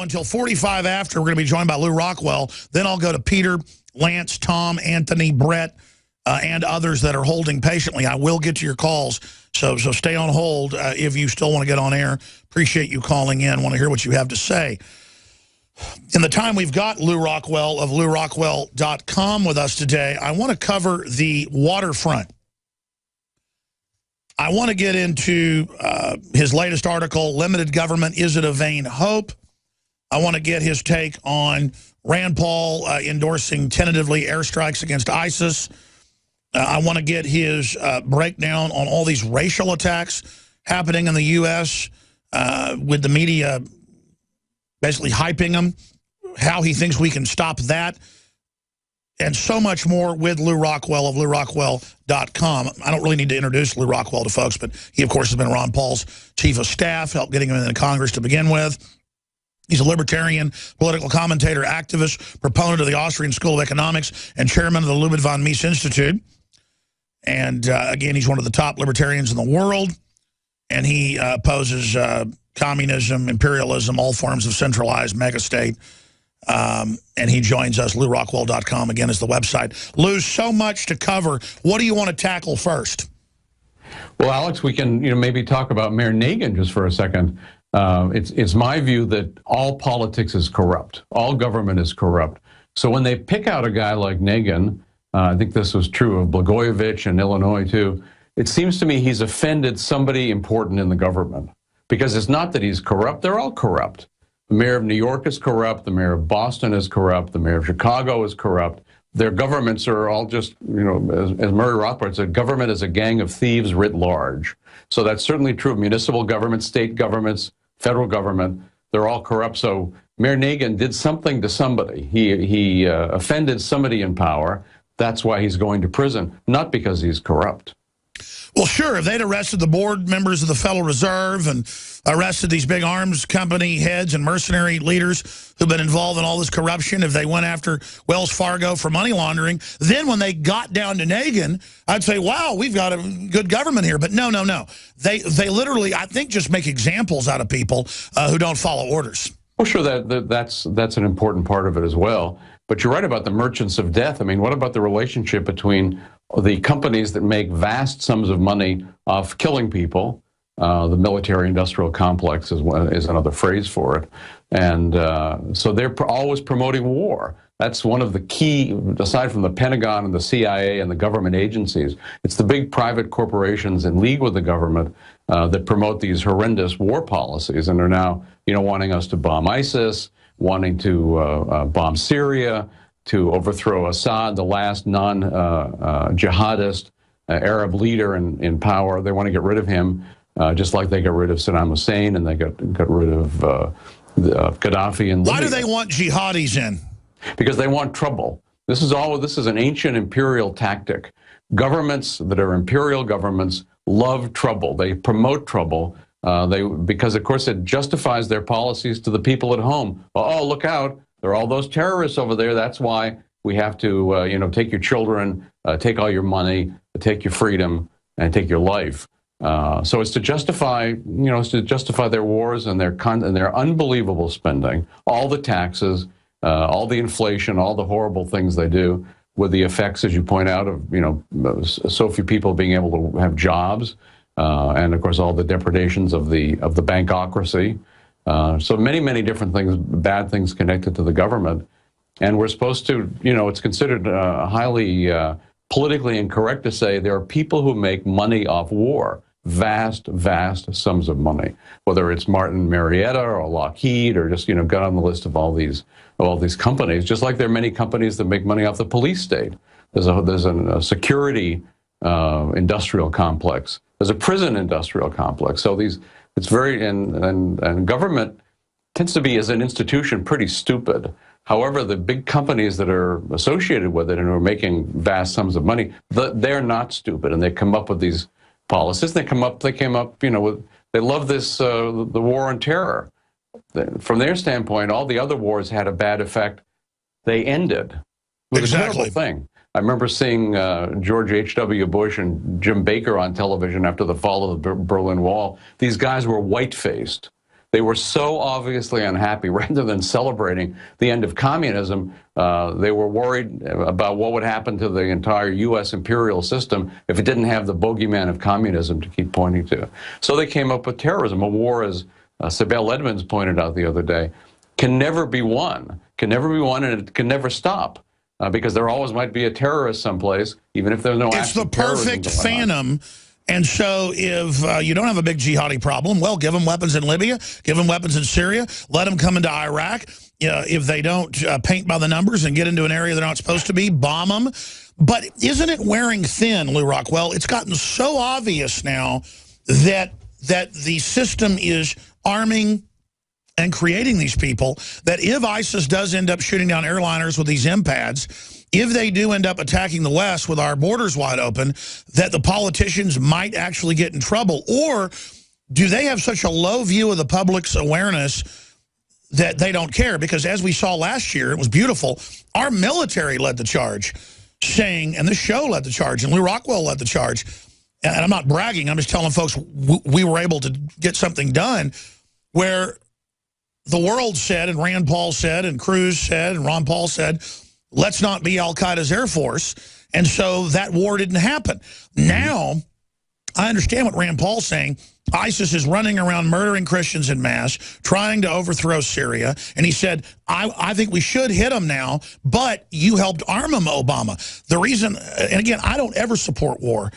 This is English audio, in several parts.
until 45 after. We're going to be joined by Lou Rockwell. Then I'll go to Peter, Lance, Tom, Anthony, Brett, and others that are holding patiently. I will get to your calls, so stay on hold if you still want to get on air. Appreciate you calling in. Want to hear what you have to say. In the time we've got Lou Rockwell of LouRockwell.com with us today, I want to cover the waterfront. I want to get into his latest article, Limited Government, Is It a Vain Hope? I want to get his take on Rand Paul endorsing tentatively airstrikes against ISIS. I want to get his breakdown on all these racial attacks happening in the U.S. With the media basically hyping them, how he thinks we can stop that, and so much more with Lou Rockwell of LouRockwell.com. I don't really need to introduce Lou Rockwell to folks, but he, of course, has been Ron Paul's chief of staff, helped getting him into Congress to begin with. He's a libertarian, political commentator, activist, proponent of the Austrian School of Economics, and chairman of the Ludwig von Mises Institute. And again, he's one of the top libertarians in the world, and he opposes communism, imperialism, all forms of centralized megastate. And he joins us. LouRockwell.com, again, is the website. Lou, so much to cover. What do you want to tackle first? Well, Alex, we can maybe talk about Mayor Nagin just for a second. It's my view that all politics is corrupt. All government is corrupt. So when they pick out a guy like Nagin, I think this was true of Blagojevich in Illinois too, it seems to me he's offended somebody important in the government. Because it's not that he's corrupt, they're all corrupt. The mayor of New York is corrupt, the mayor of Boston is corrupt, the mayor of Chicago is corrupt. Their governments are all just, as Murray Rothbard said, government is a gang of thieves writ large. So that's certainly true of municipal governments, state governments, federal government. They're all corrupt. So Mayor Nagin did something to somebody. He offended somebody in power. That's why he's going to prison, not because he's corrupt. Well, sure, if they'd arrested the board members of the Federal Reserve and arrested these big arms company heads and mercenary leaders who've been involved in all this corruption, if they went after Wells Fargo for money laundering, then when they got down to Nagin, I'd say, wow, we've got a good government here. But no. They literally, I think, just make examples out of people who don't follow orders. Well, sure, that's an important part of it as well. But you're right about the merchants of death. I mean, what about the relationship between the companies that make vast sums of money off killing people? The military-industrial complex is another phrase for it. And so they're always promoting war. That's one of the key, aside from the Pentagon and the CIA and the government agencies, it's the big private corporations in league with the government that promote these horrendous war policies. And they're now, wanting us to bomb ISIS, wanting to bomb Syria, to overthrow Assad, the last non-jihadist Arab leader in power. They want to get rid of him, just like they got rid of Saddam Hussein and they got rid of Gaddafi. In Libya. Why do they want jihadis in? Because they want trouble. This is an ancient imperial tactic. Governments that are imperial governments love trouble. They promote trouble because, of course, it justifies their policies to the people at home. Oh, look out. There are all those terrorists over there. That's why we have to, take your children, take all your money, take your freedom, and take your life. So it's to justify, their wars and their unbelievable spending, all the taxes, all the inflation, all the horrible things they do, with the effects, as you point out, of so few people being able to have jobs, and of course all the depredations of the bankocracy. So many different things, bad things connected to the government. And we're supposed to, it's considered highly politically incorrect to say there are people who make money off war, vast sums of money, whether it's Martin Marietta or Lockheed or just, got on the list of all these companies, just like there are many companies that make money off the police state. There's a security industrial complex. There's a prison industrial complex. So it's very, and government tends to be, as an institution, pretty stupid. However, the big companies that are associated with it and are making vast sums of money, they're not stupid, and they come up with these policies. They came up, they love this, the war on terror. From their standpoint, all the other wars had a bad effect. They ended. It was a terrible thing. I remember seeing George H.W. Bush and Jim Baker on television after the fall of the Berlin Wall. These guys were white-faced. They were so obviously unhappy. Rather than celebrating the end of communism, they were worried about what would happen to the entire U.S. imperial system if it didn't have the bogeyman of communism to keep pointing to. So they came up with terrorism. A war, as Sibel Edmonds pointed out the other day, can never be won, and it can never stop. Because there always might be a terrorist someplace, even if there's no actual terrorism. It's the perfect phantom. And so if you don't have a big jihadi problem, well, give them weapons in Libya, give them weapons in Syria, let them come into Iraq. If they don't paint by the numbers and get into an area they're not supposed to be, bomb them. But isn't it wearing thin, Lou Rockwell? It's gotten so obvious now that the system is arming and creating these people that if ISIS does end up shooting down airliners with these MPADs, if they do end up attacking the West with our borders wide open, that the politicians might actually get in trouble? Or do they have such a low view of the public's awareness that they don't care? Because as we saw last year, it was beautiful. Our military led the charge, saying, and the show led the charge, and Lou Rockwell led the charge. And I'm not bragging. I'm just telling folks we were able to get something done where the world said, and Rand Paul said, and Cruz said, and Ron Paul said, let's not be al-Qaeda's Air Force. And so that war didn't happen. Now, I understand what Rand Paul's saying. ISIS is running around murdering Christians en masse, trying to overthrow Syria. And he said, I think we should hit them now, but you helped arm them, Obama. The reason, and again, I don't ever support war.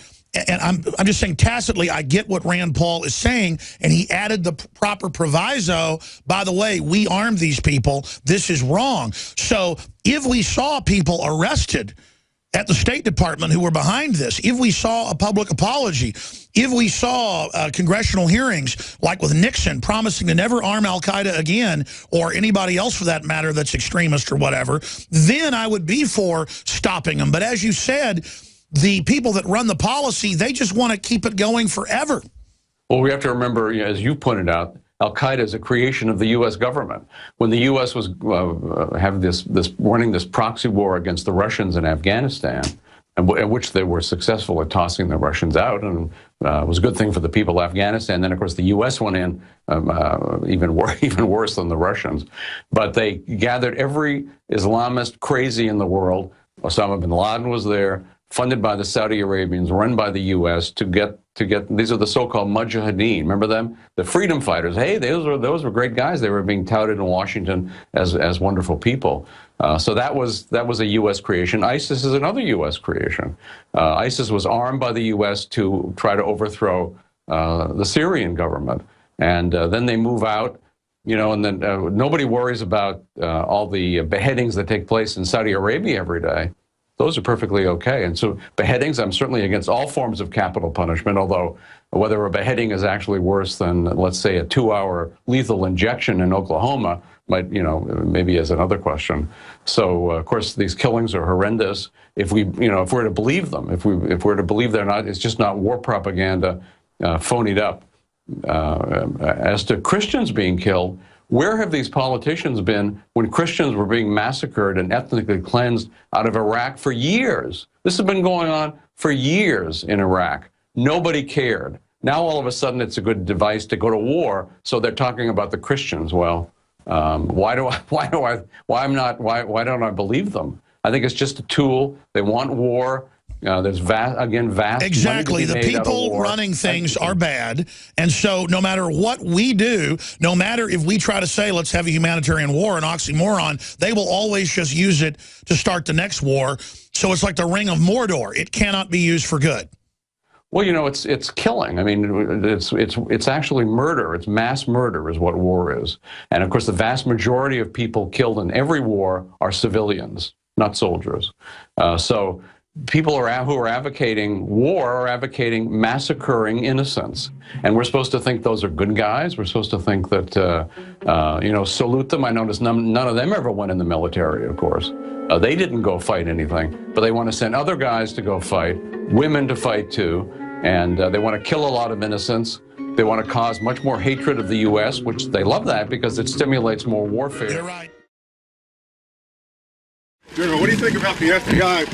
And I'm just saying tacitly, I get what Rand Paul is saying, and he added the proper proviso. By the way, we armed these people. This is wrong. So if we saw people arrested at the State Department who were behind this, if we saw a public apology, if we saw congressional hearings like with Nixon promising to never arm al-Qaeda again, or anybody else for that matter that's extremist or whatever, then I would be for stopping them. But as you said, the people that run the policy, they just want to keep it going forever. Well, we have to remember, as you pointed out, al-Qaeda is a creation of the U.S. government. When the U.S. was running this proxy war against the Russians in Afghanistan, in which they were successful at tossing the Russians out, and it was a good thing for the people of Afghanistan. Then, of course, the U.S. went in even worse than the Russians. But they gathered every Islamist crazy in the world. Osama bin Laden was there, funded by the Saudi Arabians, run by the U.S. to get these are the so-called mujahideen. Remember them? The freedom fighters. Hey, those were great guys. They were being touted in Washington as wonderful people. So that was a U.S. creation. ISIS is another U.S. creation. ISIS was armed by the U.S. to try to overthrow the Syrian government, and then they move out. And then nobody worries about all the beheadings that take place in Saudi Arabia every day. Those are perfectly okay. And so beheadings, I'm certainly against all forms of capital punishment, although whether a beheading is actually worse than, let's say, a 2-hour lethal injection in Oklahoma might, maybe is another question. So, of course, these killings are horrendous. If we're to believe them, if we're to believe they're not, it's just not war propaganda, phonied up. As to Christians being killed, where have these politicians been when Christians were being massacred and ethnically cleansed out of Iraq for years? This has been going on for years in Iraq. Nobody cared. Now all of a sudden it's a good device to go to war, so they're talking about the Christians. Well, why don't I believe them? I think it's just a tool. They want war. There's vast. Exactly. The people running things are bad. And so no matter what we do, no matter if we try to say, let's have a humanitarian war, an oxymoron, they will always just use it to start the next war. So it's like the Ring of Mordor. It cannot be used for good. Well, it's killing. I mean, it's actually murder. It's mass murder is what war is. And of course, the vast majority of people killed in every war are civilians, not soldiers. So people who are advocating war are advocating massacring innocents. And we're supposed to think those are good guys. We're supposed to think that, salute them. I noticed none of them ever went in the military, of course. They didn't go fight anything, but they want to send other guys to go fight, women to fight too, and they want to kill a lot of innocents. They want to cause much more hatred of the U.S., which they love that because it stimulates more warfare. You're right. General, what do you think about the FBI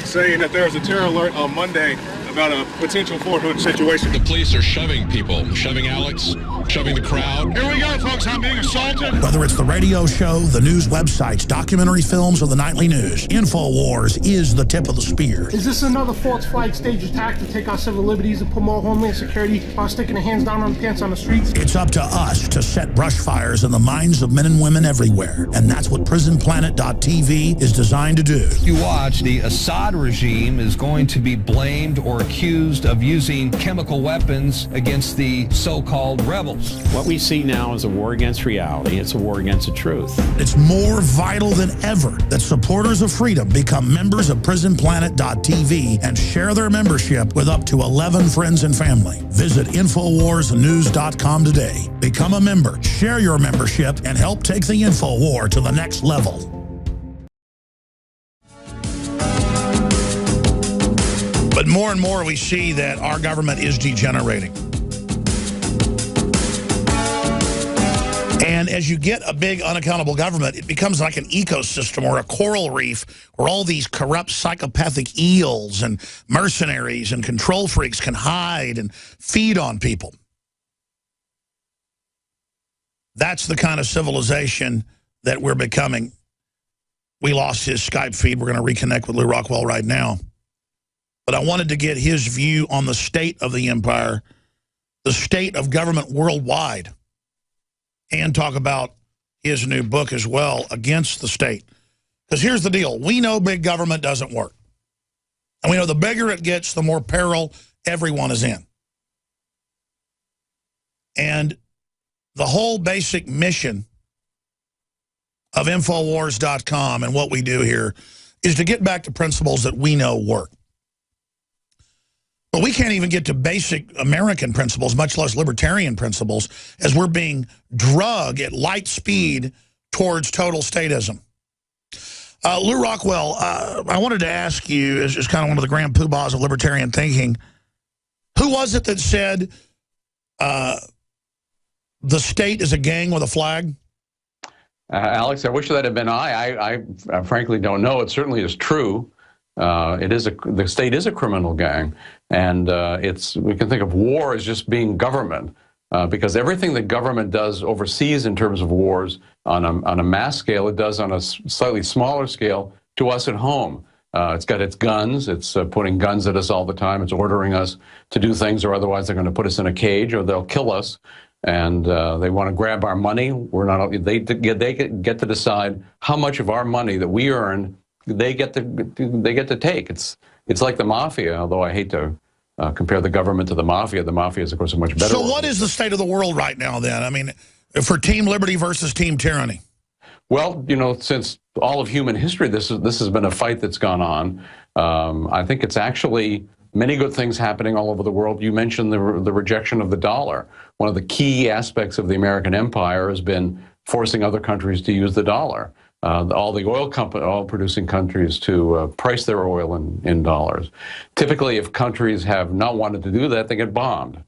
saying that there was a terror alert on Monday about a potential Fort Hood situation. The police are shoving people, shoving Alex, shoving the crowd. Here we go, folks. I'm being assaulted. Whether it's the radio show, the news websites, documentary films, or the nightly news, InfoWars is the tip of the spear. Is this another false flag stage attack to take our civil liberties and put more homeland security while sticking their hands down on the pants on the streets? It's up to us to set brush fires in the minds of men and women everywhere. And that's what PrisonPlanet.tv is designed to do. You watch, the Assad regime is going to be blamed or accused of using chemical weapons against the so-called rebels. What we see now is a war against reality. It's a war against the truth. It's more vital than ever that supporters of freedom become members of PrisonPlanet.tv and share their membership with up to 11 friends and family. Visit InfoWarsNews.com today. Become a member, share your membership, and help take the InfoWar to the next level. But more and more we see that our government is degenerating. And as you get a big unaccountable government, it becomes like an ecosystem or a coral reef where all these corrupt psychopathic eels and mercenaries and control freaks can hide and feed on people. That's the kind of civilization that we're becoming. We lost his Skype feed. We're going to reconnect with Lou Rockwell right now. But I wanted to get his view on the state of the empire, the state of government worldwide, and talk about his new book as well, Against the State. Because here's the deal. We know big government doesn't work. And we know the bigger it gets, the more peril everyone is in. And the whole basic mission of Infowars.com and what we do here is to get back to principles that we know work. But we can't even get to basic American principles, much less libertarian principles, as we're being drugged at light speed towards total statism. Lou Rockwell, I wanted to ask you, as kind of one of the grand poobahs of libertarian thinking, who was it that said the state is a gang with a flag? Alex, I wish that had been I frankly don't know. It certainly is true. The state is a criminal gang, and we can think of war as just being government, because everything that government does overseas in terms of wars on a mass scale, it does on a slightly smaller scale to us at home. It's got its guns. It's putting guns at us all the time. It's ordering us to do things, or otherwise they're going to put us in a cage, or they'll kill us. And they want to grab our money. They get to decide how much of our money that we earn they get to take. It's like the mafia, although I hate to compare the government to the mafia. The mafia is, of course, a much better. So what is the state of the world right now, then? I mean, for Team Liberty versus Team Tyranny? Well, since all of human history, this has been a fight that's gone on. I think it's actually many good things happening all over the world. You mentioned the rejection of the dollar. One of the key aspects of the American empire has been forcing other countries to use the dollar. All the oil-producing countries to price their oil in dollars. Typically, if countries have not wanted to do that, they get bombed.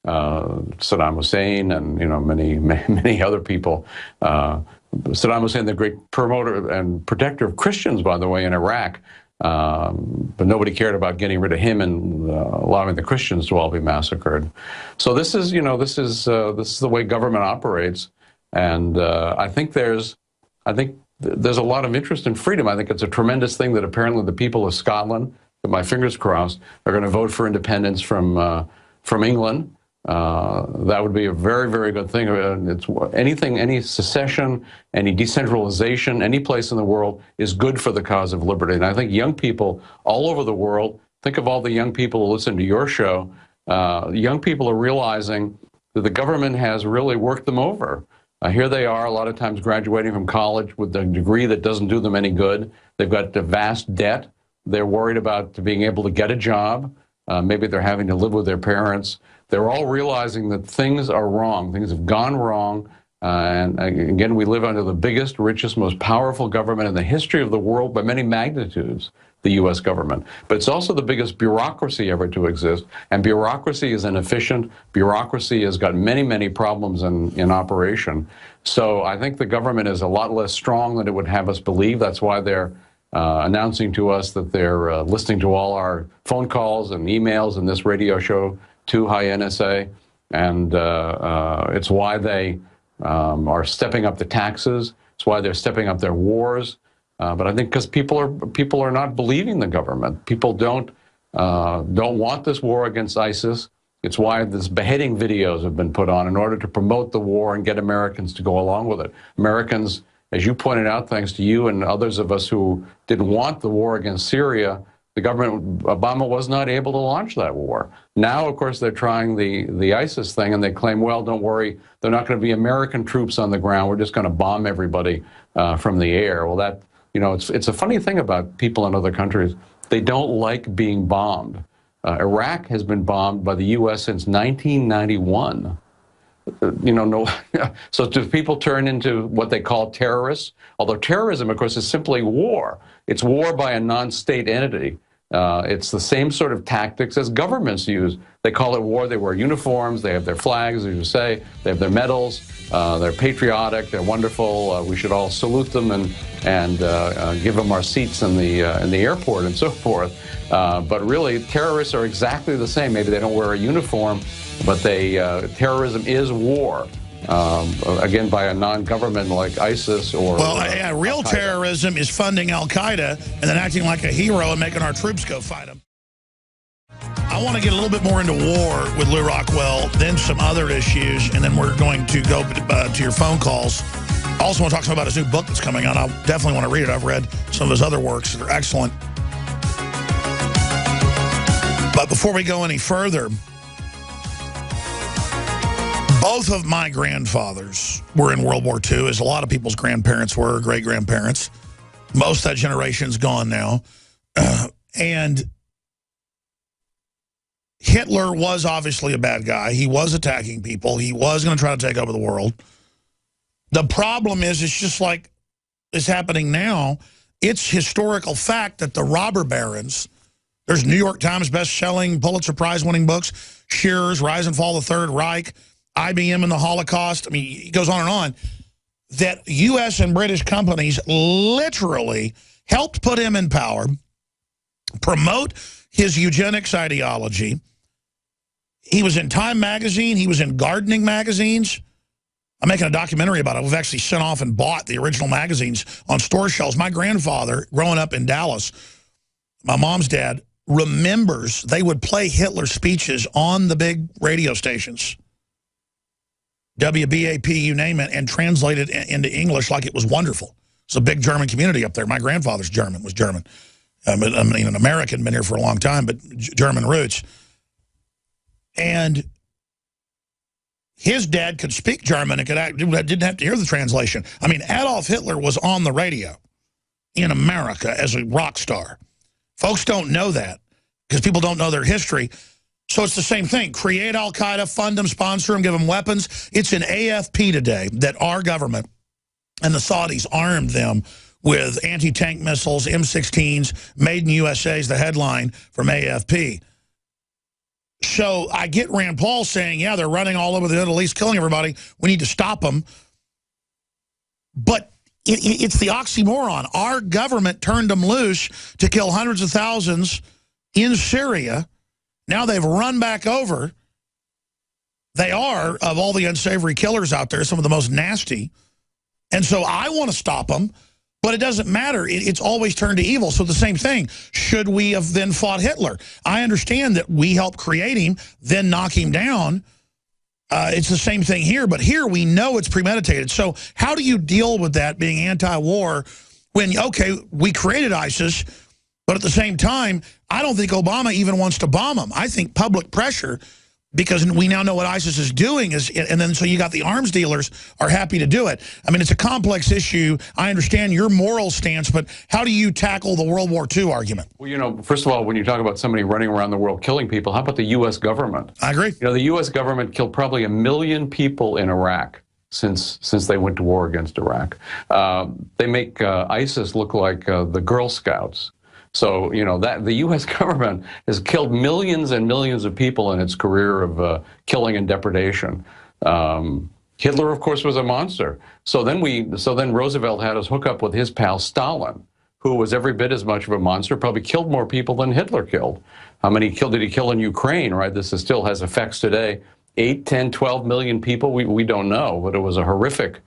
Saddam Hussein and many other people. Saddam Hussein, the great promoter and protector of Christians, by the way, in Iraq. But nobody cared about getting rid of him and allowing the Christians to all be massacred. So this is the way government operates, and I think there's a lot of interest in freedom. I think it's a tremendous thing that apparently the people of Scotland, with my fingers crossed, are going to vote for independence from England. That would be a very, very good thing. Any secession, any decentralization, any place in the world is good for the cause of liberty. And I think young people all over the world, think of all the young people who listen to your show, young people are realizing that the government has really worked them over. Here they are, a lot of times graduating from college with a degree that doesn't do them any good. They've got a vast debt. They're worried about being able to get a job. Maybe they're having to live with their parents. They're all realizing that things are wrong. Things have gone wrong. And again, we live under the biggest, richest, most powerful government in the history of the world by many magnitudes, the U.S. government. But it's also the biggest bureaucracy ever to exist. And bureaucracy is inefficient. Bureaucracy has got many, many problems in operation. So I think the government is a lot less strong than it would have us believe. That's why they're announcing to us that they're listening to all our phone calls and emails and this radio show, Too High NSA. And it's why they are stepping up the taxes. It's why they're stepping up their wars. But I think because people are not believing the government. People don't want this war against ISIS. It's why these beheading videos have been put on in order to promote the war and get Americans to go along with it. Americans, as you pointed out, thanks to you and others of us who didn't want the war against Syria, the government, Obama was not able to launch that war. Now, of course, they're trying the ISIS thing, and they claim, well, don't worry, they're not going to be American troops on the ground. We're just going to bomb everybody from the air. Well, that, you know, it's a funny thing about people in other countries. They don't like being bombed. Iraq has been bombed by the U.S. since 1991. You know, no. So do people turn into what they call terrorists? Although terrorism, of course, is simply war. It's war by a non-state entity. It's the same sort of tactics as governments use. They call it war. They wear uniforms. They have their flags, as you say. They have their medals. They're patriotic. They're wonderful. We should all salute them and give them our seats in the airport and so forth. But really, terrorists are exactly the same. Maybe they don't wear a uniform, but terrorism is war. Again, by a non-government like ISIS or... Well, yeah, real terrorism is funding Al-Qaeda and then acting like a hero and making our troops go fight them. I want to get a little bit more into war with Lew Rockwell, then some other issues, and then we're going to go to your phone calls. I also want to talk to him about his new book that's coming out. I definitely want to read it. I've read some of his other works. They're excellent. But before we go any further... Both of my grandfathers were in World War II, as a lot of people's grandparents were, great-grandparents. Most of that generation's gone now. And Hitler was obviously a bad guy. He was attacking people. He was going to try to take over the world. The problem is, it's just like is happening now. It's historical fact that the robber barons, there's New York Times best-selling, Pulitzer Prize-winning books, Shearer's Rise and Fall of the Third Reich, IBM and the Holocaust, I mean, it goes on and on, that U.S. and British companies literally helped put him in power, promote his eugenics ideology. He was in Time magazine. He was in gardening magazines. I'm making a documentary about it. We've actually sent off and bought the original magazines on store shelves. My grandfather, growing up in Dallas, my mom's dad, remembers they would play Hitler speeches on the big radio stations. WBAP, you name it, and translate it into English like it was wonderful. It's a big German community up there. My grandfather's German, was German. I mean, an American, been here for a long time, but German roots. And his dad could speak German and didn't have to hear the translation. I mean, Adolf Hitler was on the radio in America as a rock star. Folks don't know that because people don't know their history. So it's the same thing. Create Al-Qaeda, fund them, sponsor them, give them weapons. It's in AFP today that our government and the Saudis armed them with anti-tank missiles, M16s, Made in USA is the headline from AFP. So I get Rand Paul saying, yeah, they're running all over the Middle East, killing everybody. We need to stop them. But it's the oxymoron. Our government turned them loose to kill hundreds of thousands in Syria. Now they've run back over. They are, of all the unsavory killers out there, some of the most nasty. And so I want to stop them, but it doesn't matter. It's always turned to evil. So the same thing. Should we have then fought Hitler? I understand that we helped create him, then knock him down. It's the same thing here, but here we know it's premeditated. So how do you deal with that being anti-war when, okay, we created ISIS, but at the same time, I don't think Obama even wants to bomb them. I think public pressure, because we now know what ISIS is doing, and then so you got the arms dealers are happy to do it. I mean, it's a complex issue. I understand your moral stance, but how do you tackle the World War II argument? Well, you know, first of all, when you talk about somebody running around the world killing people, how about the U.S. government? I agree. You know, the U.S. government killed probably 1 million people in Iraq since they went to war against Iraq. They make ISIS look like the Girl Scouts. So, you know, that the U.S. government has killed millions and millions of people in its career of killing and depredation. Hitler, of course, was a monster. So then Roosevelt had us hook up with his pal Stalin. who was every bit as much of a monster, probably killed more people than Hitler killed. How many did he kill in Ukraine, right? This still has effects today. 8, 10, 12 million people, we don't know, but it was a horrific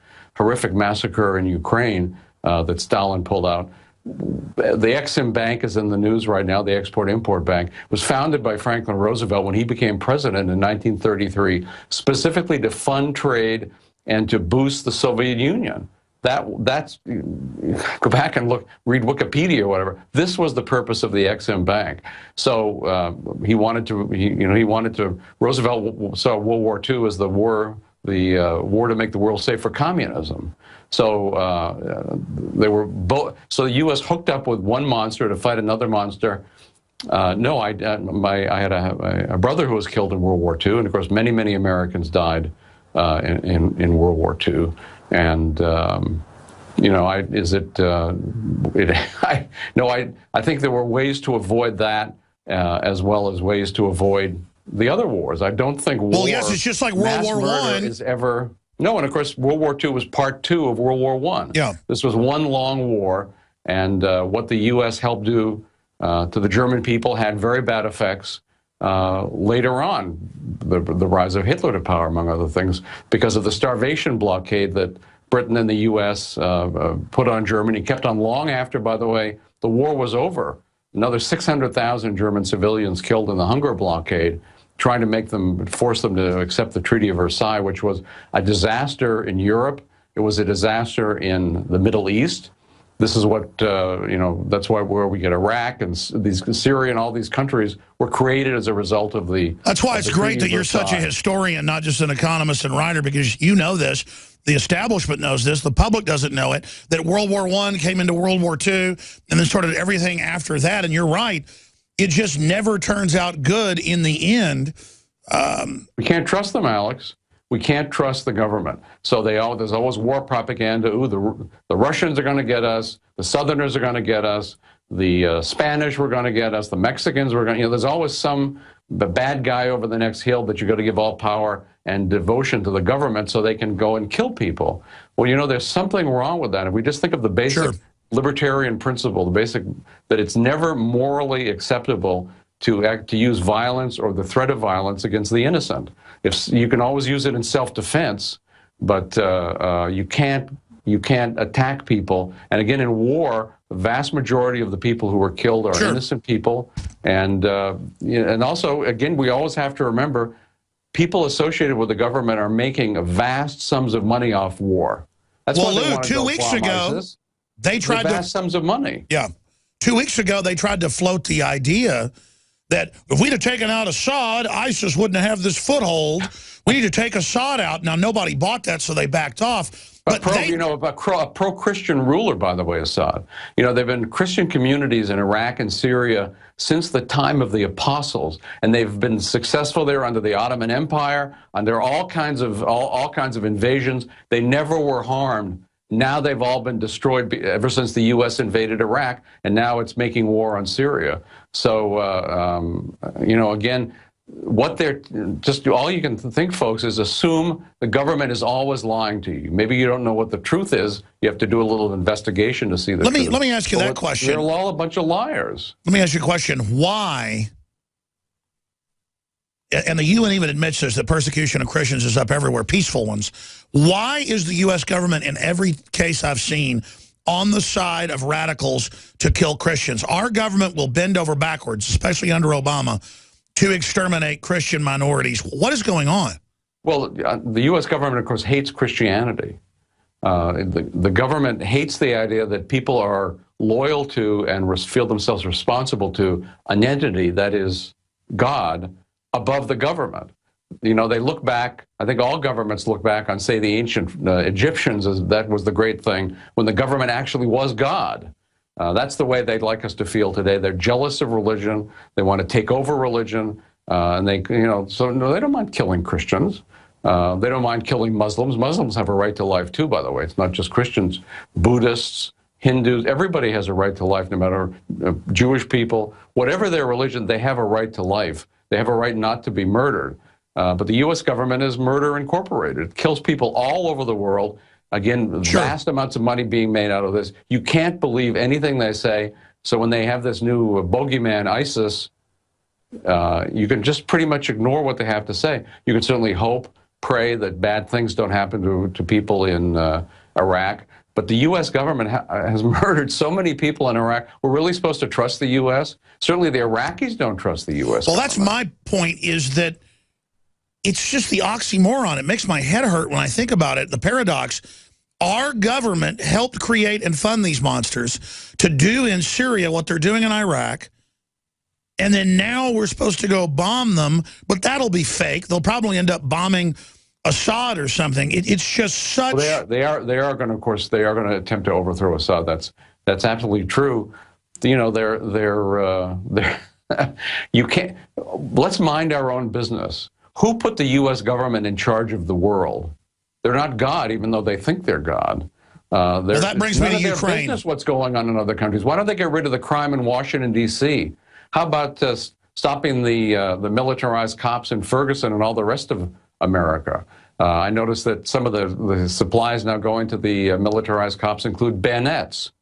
massacre in Ukraine that Stalin pulled out. The Exim Bank is in the news right now, the Export-Import Bank, was founded by Franklin Roosevelt when he became president in 1933, specifically to fund trade and to boost the Soviet Union. That's go back and read Wikipedia or whatever. This was the purpose of the Exim Bank. So Roosevelt saw World War II as the war to make the world safe for communism. So they were both. So the U.S. hooked up with one monster to fight another monster. I had a brother who was killed in World War II, and of course many Americans died in World War II. And I think there were ways to avoid that as well as ways to avoid the other wars. I don't think war. Well, yes, it's just like World War I is ever. No, and of course, World War II was part 2 of World War I. Yeah. This was one long war, and what the U.S. helped do to the German people had very bad effects later on. The rise of Hitler to power, among other things, because of the starvation blockade that Britain and the U.S. Put on Germany, kept on long after, by the way, the war was over. Another 600,000 German civilians killed in the hunger blockade, trying to force them to accept the Treaty of Versailles, which was a disaster in Europe. It was a disaster in the Middle East. This is what, that's where we get Iraq and Syria and all these countries were created as a result of the. That's why it's great that you're such a historian, not just an economist and writer, because you know this. The establishment knows this. The public doesn't know it, that World War I came into World War II and then started everything after that. And you're right. It just never turns out good in the end. We can't trust them, Alex. We can't trust the government. So there's always war propaganda. Ooh, the Russians are going to get us. The Southerners are going to get us. The Spanish were going to get us. The Mexicans were going to, there's always some bad guy over the next hill that you're going to give all power and devotion to the government so they can go and kill people. Well, there's something wrong with that. If we just think of the basic libertarian principle, the basic, that it's never morally acceptable to use violence or the threat of violence against the innocent. If you can always use it in self-defense, but you can't attack people. And again, in war, the vast majority of the people who were killed are innocent people. And also, again, we always have to remember, people associated with the government are making vast sums of money off war. That's well, why they Lou, 2 weeks ago, they tried vast sums of money. Yeah. 2 weeks ago, they tried to float the idea that if we'd have taken out Assad, ISIS wouldn't have this foothold. We need to take Assad out. Now, nobody bought that, so they backed off. But a pro-Christian ruler, by the way, Assad. There have been Christian communities in Iraq and Syria since the time of the apostles, and they've been successful there under the Ottoman Empire, under all kinds of invasions. They never were harmed. Now they've all been destroyed ever since the U.S. invaded Iraq, and now it's making war on Syria. So, again, all you can think, folks, is assume the government is always lying to you. Maybe you don't know what the truth is. You have to do a little investigation to see the truth. Let me ask you that question. They're all a bunch of liars. Let me ask you a question. Why? And the UN even admits this, that persecution of Christians is up everywhere, peaceful ones. Why is the U.S. government, in every case I've seen, on the side of radicals to kill Christians? Our government will bend over backwards, especially under Obama, to exterminate Christian minorities. What is going on? Well, the U.S. government, of course, hates Christianity. The government hates the idea that people are loyal to and feel themselves responsible to an entity that is God above the government. They look back, I think all governments look back on, say, the ancient Egyptians, as that was the great thing, when the government actually was God. That's the way they'd like us to feel today. They're jealous of religion. They want to take over religion. And they don't mind killing Christians. They don't mind killing Muslims. Muslims have a right to life too, by the way. It's not just Christians. Buddhists, Hindus, everybody has a right to life, no matter Jewish people. Whatever their religion, they have a right to life. They have a right not to be murdered. But the U.S. government is Murder Incorporated. It kills people all over the world. Again, vast amounts of money being made out of this. You can't believe anything they say. So when they have this new bogeyman, ISIS, you can just pretty much ignore what they have to say. You can certainly hope, pray that bad things don't happen to people in Iraq. But the U.S. government has murdered so many people in Iraq. We're really supposed to trust the U.S.? Certainly the Iraqis don't trust the U.S. Well, that's my point, is that it's just the oxymoron. It makes my head hurt when I think about it. The paradox: our government helped create and fund these monsters to do in Syria what they're doing in Iraq. And then now we're supposed to go bomb them, but that'll be fake. They'll probably end up bombing Assad or something. It's just such. Well, they are going to, of course, they are going to attempt to overthrow Assad. That's absolutely true. You know, they're you can't. Let's mind our own business. Who put the U.S. government in charge of the world? They're not God, even though they think they're God. Well, that brings me to Ukraine. Business what's going on in other countries. Why don't they get rid of the crime in Washington, D.C.? How about stopping the militarized cops in Ferguson and all the rest of America? I noticed that some of the supplies now going to the militarized cops include bayonets.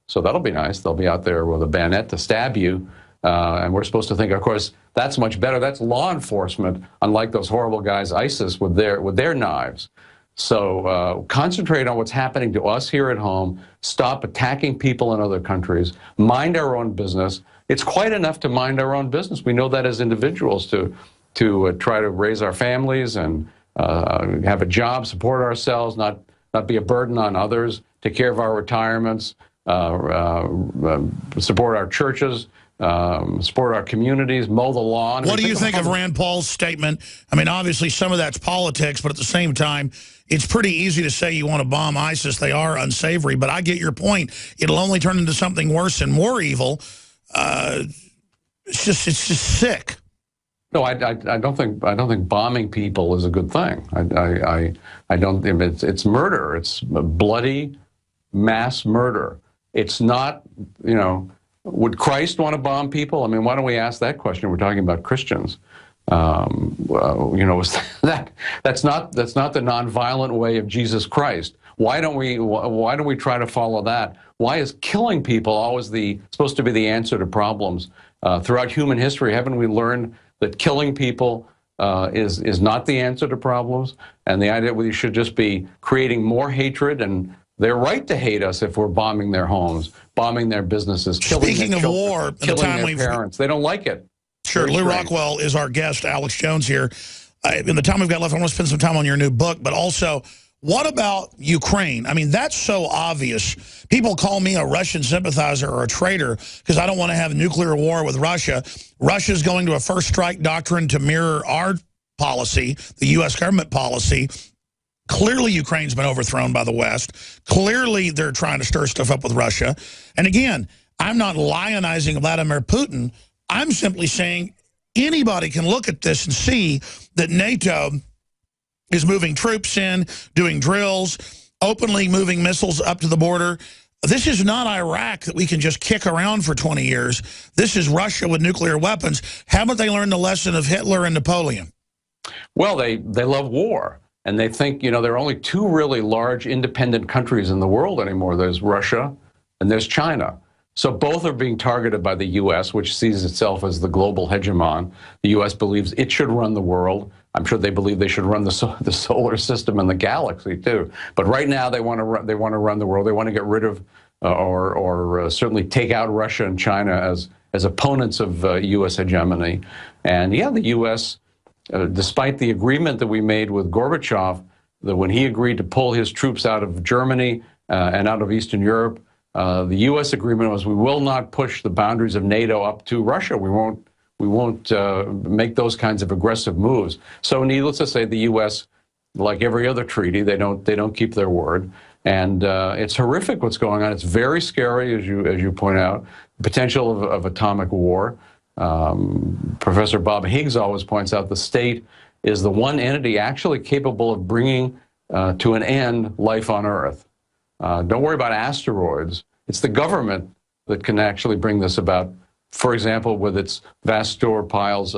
So that'll be nice. They'll be out there with a bayonet to stab you. And we're supposed to think, of course, that's much better. That's law enforcement, unlike those horrible guys, ISIS, with their knives. So concentrate on what's happening to us here at home. Stop attacking people in other countries. Mind our own business. It's quite enough to mind our own business. We know that as individuals, to try to raise our families and have a job, support ourselves, not be a burden on others, take care of our retirements, support our churches, support our communities, mow the lawn. What do you think of Rand Paul's statement? I mean, obviously some of that's politics, but at the same time, it's pretty easy to say you want to bomb ISIS. They are unsavory, but I get your point. It'll only turn into something worse and more evil. It's just sick. No, I don't think bombing people is a good thing. I don't. It's murder. It's bloody mass murder. It's not. You know, would Christ want to bomb people? I mean, why don't we ask that question? We're talking about Christians. You know, that's not the nonviolent way of Jesus Christ. Why don't we try to follow that? Why is killing people always supposed to be the answer to problems? Throughout human history, haven't we learned that killing people is not the answer to problems? And the idea that we should just be creating more hatred, and they're right to hate us if we're bombing their homes, bombing their businesses, killing Speaking their of children, war, killing their parents. They don't like it. Sure, Lou Rockwell is our guest. Alex Jones here. In the time we've got left, I want to spend some time on your new book, but also, what about Ukraine? I mean, that's so obvious. People call me a Russian sympathizer or a traitor because I don't want to have a nuclear war with Russia. Russia's going to a first strike doctrine to mirror our policy, the U.S. government policy. Clearly, Ukraine's been overthrown by the West. Clearly, they're trying to stir stuff up with Russia. And again, I'm not lionizing Vladimir Putin. I'm simply saying anybody can look at this and see that NATO is moving troops in, doing drills, openly moving missiles up to the border. This is not Iraq that we can just kick around for 20 years. This is Russia with nuclear weapons. Haven't they learned the lesson of Hitler and Napoleon? Well, they love war. And they think, you know, there are only two really large independent countries in the world anymore. There's Russia and there's China. So both are being targeted by the U.S., which sees itself as the global hegemon. The U.S. believes it should run the world. I'm sure they believe they should run the solar system and the galaxy too. But right now they want to run the world. They want to get rid of or certainly take out Russia and China as opponents of U.S. hegemony. And yeah, the U.S. Despite the agreement that we made with Gorbachev, that when he agreed to pull his troops out of Germany and out of Eastern Europe, the U.S. agreement was we will not push the boundaries of NATO up to Russia. We won't make those kinds of aggressive moves. So, needless to say, the U.S., like every other treaty, they don't keep their word, and it's horrific what's going on. It's very scary, as you point out, potential of atomic war. Professor Bob Higgs always points out the state is the one entity actually capable of bringing to an end life on Earth. Don't worry about asteroids. It's the government that can actually bring this about. For example, with its vast stockpiles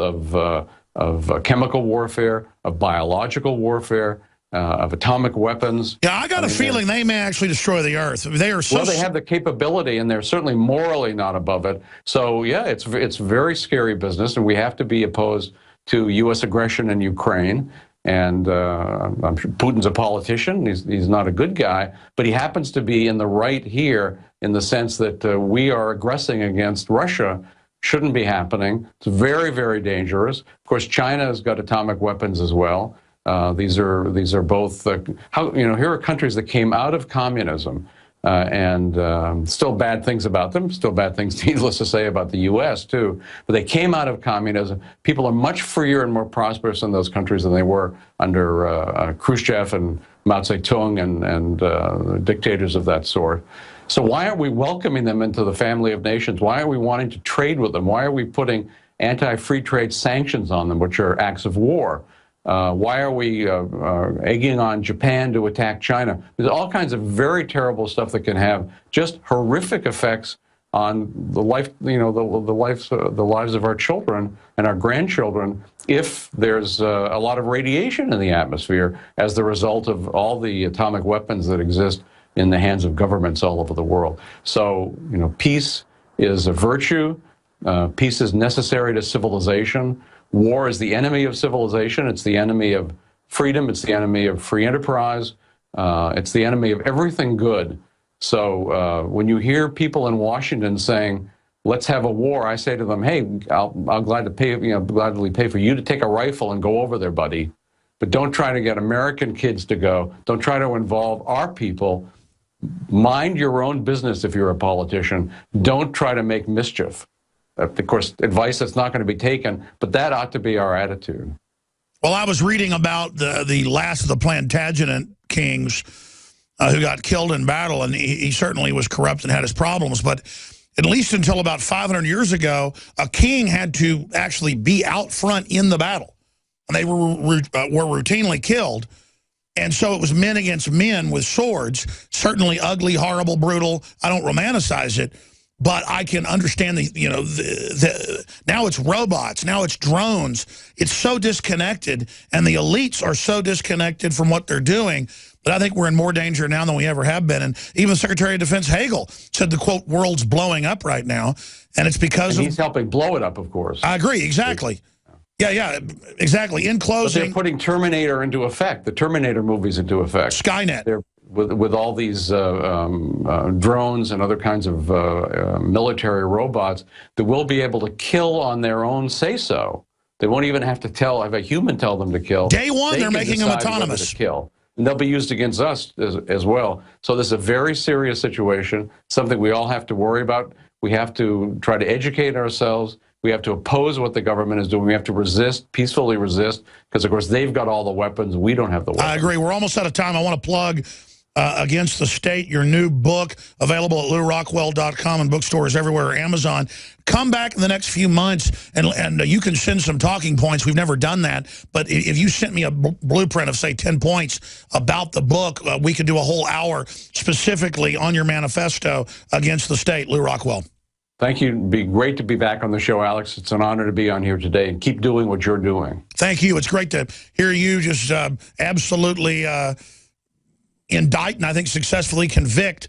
of chemical warfare, of biological warfare, of atomic weapons. Yeah, I got a feeling they may actually destroy the Earth. They are so. Well, they have the capability, and they're certainly morally not above it. So, yeah, it's very scary business, and we have to be opposed to U.S. aggression in Ukraine. And I'm sure Putin's a politician. He's not a good guy, but he happens to be in the right here in the sense that we are aggressing against Russia. Shouldn't be happening. It's very, very dangerous. Of course, China has got atomic weapons as well. These are both here are countries that came out of communism and still bad things about them. Still bad things, needless to say, about the U.S. too. But they came out of communism. People are much freer and more prosperous in those countries than they were under Khrushchev and Mao Zedong and dictators of that sort. So why aren't we welcoming them into the family of nations? Why are we wanting to trade with them? Why are we putting anti-free trade sanctions on them, which are acts of war? Why are we egging on Japan to attack China? There's all kinds of very terrible stuff that can have just horrific effects on the life, the lives of our children and our grandchildren if there's a lot of radiation in the atmosphere as the result of all the atomic weapons that exist in the hands of governments all over the world. So, peace is a virtue. Peace is necessary to civilization. War is the enemy of civilization. It's the enemy of freedom. It's the enemy of free enterprise. It's the enemy of everything good. So when you hear people in Washington saying, "Let's have a war," I say to them, "Hey, I'll gladly pay for you to take a rifle and go over there, buddy. But don't try to get American kids to go. Don't try to involve our people. Mind your own business if you're a politician. Don't try to make mischief." Of course, advice that's not going to be taken, but that ought to be our attitude. Well, I was reading about the last of the Plantagenet kings who got killed in battle, and he certainly was corrupt and had his problems, but at least until about 500 years ago, a king had to actually be out front in the battle, and they were routinely killed. And so it was men against men with swords, certainly ugly, horrible, brutal. I don't romanticize it. But I can understand now it's robots, now it's drones. It's so disconnected, and the elites are so disconnected from what they're doing. But I think we're in more danger now than we ever have been. And even Secretary of Defense Hagel said the, quote, world's blowing up right now. And it's because he's helping blow it up, of course. I agree, exactly. Yeah, exactly. In closing, but they're putting Terminator into effect, the Terminator movies into effect. Skynet. They're with all these drones and other kinds of military robots that will be able to kill on their own say-so. They won't even have to have a human tell them to kill. Day one, they're making them autonomous. To kill. And they'll be used against us as well. So this is a very serious situation, something we all have to worry about. We have to try to educate ourselves. We have to oppose what the government is doing. We have to resist, peacefully resist, because, of course, they've got all the weapons. We don't have the weapons. I agree. We're almost out of time. I want to plug Against the State, your new book, available at LouRockwell.com and bookstores everywhere, Amazon. Come back in the next few months, and you can send some talking points. We've never done that. But if you sent me a blueprint of, say, 10 points about the book, we could do a whole hour specifically on your manifesto, Against the State. Lou Rockwell. Thank you. It'd be great to be back on the show, Alex. It's an honor to be on here today, and keep doing what you're doing. Thank you. It's great to hear you just absolutely indict and I think successfully convict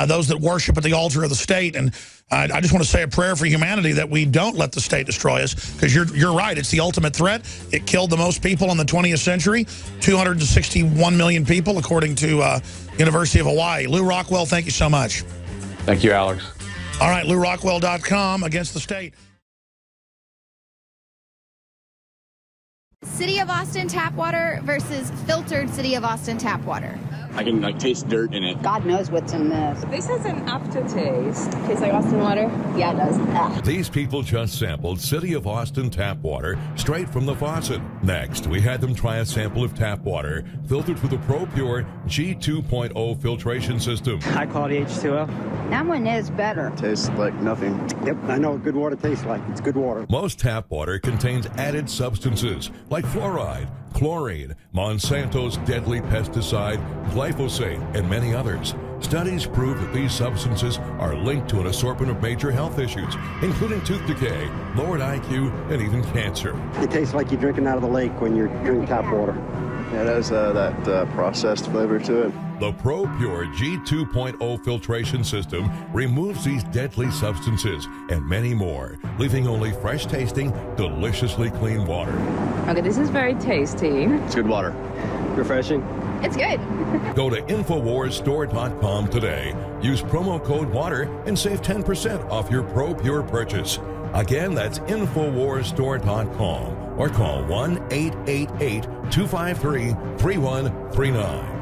those that worship at the altar of the state. And I just want to say a prayer for humanity that we don't let the state destroy us, because you're right. It's the ultimate threat. It killed the most people in the 20th century, 261 million people, according to University of Hawaii. Lou Rockwell, thank you so much. Thank you, Alex. All right, LouRockwell.com, Against the State. City of Austin tap water versus filtered City of Austin tap water. I can taste dirt in it. God knows what's in this. This has an aftertaste. Tastes like Austin water? Yeah, it does. Ugh. These people just sampled City of Austin tap water straight from the faucet. Next, we had them try a sample of tap water filtered through the ProPure G2.0 filtration system. High quality H2O. That one is better. Tastes like nothing. Yep, I know what good water tastes like. It's good water. Most tap water contains added substances like fluoride, chlorine, Monsanto's deadly pesticide, glyphosate, and many others. Studies prove that these substances are linked to an assortment of major health issues, including tooth decay, lowered IQ, and even cancer. It tastes like you're drinking out of the lake when you're drinking tap water. Yeah, it has that processed flavor to it. The ProPure G2.0 filtration system removes these deadly substances and many more, leaving only fresh-tasting, deliciously clean water. Okay, this is very tasty. It's good water. Refreshing. It's good. Go to InfoWarsStore.com today. Use promo code WATER and save 10% off your ProPure purchase. Again, that's InfoWarsStore.com or call 1-888-253-3139.